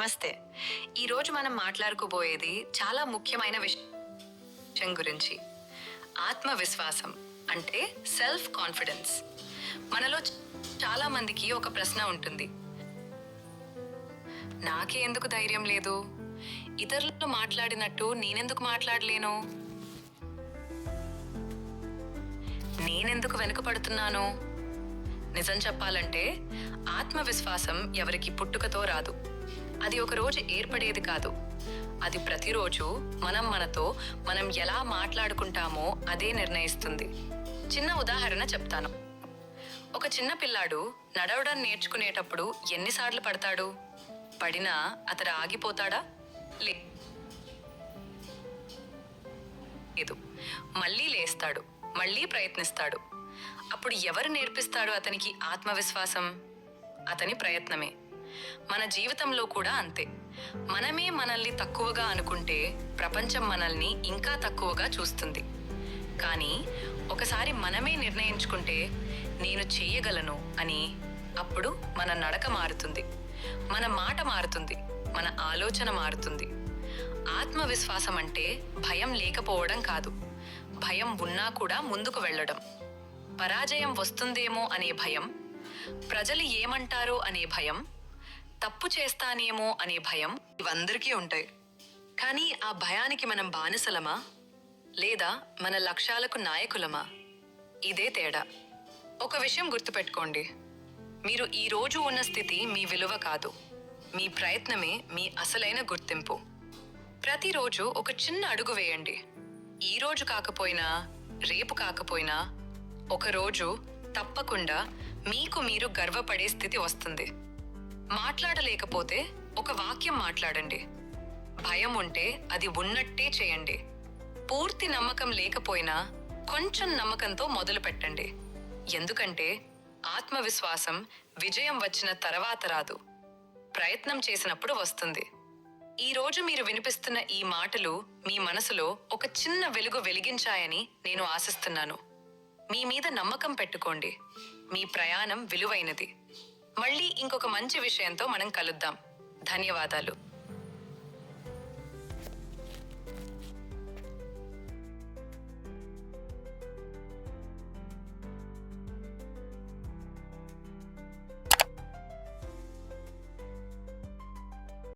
నమస్తే. ఈరోజు మనం మాట్లాడుకోబోయేది చాలా ముఖ్యమైన విషయం గురించి. ఆత్మవిశ్వాసం అంటే సెల్ఫ్ కాన్ఫిడెన్స్. మనలో చాలా మందికి ఒక ప్రశ్న ఉంటుంది, నాకే ఎందుకు ధైర్యం లేదు, ఇతరులతో మాట్లాడినట్టు నేనెందుకు మాట్లాడలేను, నేనెందుకు వెనుకపడుతున్నాను. నిజం చెప్పాలంటే ఆత్మవిశ్వాసం ఎవరికి పుట్టుకతో రాదు. అది ఒక రోజు ఏర్పడేది కాదు. అది ప్రతిరోజు మనతో మనం ఎలా మాట్లాడుకుంటామో అదే నిర్ణయిస్తుంది. చిన్న ఉదాహరణ చెప్తాను. ఒక చిన్న పిల్లాడు నడవడం నేర్చుకునేటప్పుడు ఎన్నిసార్లు పడతాడు? పడినా అతడు ఆగిపోతాడా? లేదు, మళ్ళీ లేస్తాడు, మళ్ళీ ప్రయత్నిస్తాడు. అప్పుడు ఎవరు నేర్పిస్తాడు అతనికి ఆత్మవిశ్వాసం? అతని ప్రయత్నమే. మన జీవితంలో కూడా అంతే. మనమే మనల్ని తక్కువగా అనుకుంటే ప్రపంచం మనల్ని ఇంకా తక్కువగా చూస్తుంది. కానీ ఒకసారి మనమే నిర్ణయించుకుంటే నేను చేయగలను అని, అప్పుడు మన నడక మారుతుంది, మన మాట మారుతుంది, మన ఆలోచన మారుతుంది. ఆత్మవిశ్వాసం అంటే భయం లేకపోవడం కాదు, భయం ఉన్నా కూడా ముందుకు వెళ్ళడం. పరాజయం వస్తుందేమో అనే భయం, ప్రజలు ఏమంటారో అనే భయం, తప్పు చేస్తానేమో అనే భయం ఇవందరికీ ఉంటాయి. కానీ ఆ భయానికి మనం బానిసలమా లేదా మన లక్ష్యాలకు నాయకులమా? ఇదే తేడా. ఒక విషయం గుర్తుపెట్టుకోండి, మీరు ఈ రోజు ఉన్న స్థితి మీ విలువ కాదు, మీ ప్రయత్నమే మీ అసలైన గుర్తింపు. ప్రతిరోజు ఒక చిన్న అడుగు వేయండి. ఈ రోజు కాకపోయినా, రేపు కాకపోయినా, ఒకరోజు తప్పకుండా మీకు మీరు గర్వపడే స్థితి వస్తుంది. మాట్లాడలేకపోతే ఒక వాక్యం మాట్లాడండి. భయం ఉంటే అది ఉన్నట్టే చేయండి. పూర్తి నమ్మకం లేకపోయినా కొంచెం నమ్మకంతో మొదలు పెట్టండి. ఎందుకంటే ఆత్మవిశ్వాసం విజయం వచ్చిన తర్వాత రాదు, ప్రయత్నం చేసినప్పుడు వస్తుంది. ఈ రోజు మీరు వినిపిస్తున్న ఈ మాటలు మీ మనసులో ఒక చిన్న వెలుగు వెలిగించాయని నేను ఆశిస్తున్నాను. మీ మీద నమ్మకం పెట్టుకోండి. మీ ప్రయాణం విలువైనది. మళ్ళీ ఇంకొక మంచి విషయంతో మనం కలుద్దాం. ధన్యవాదాలు.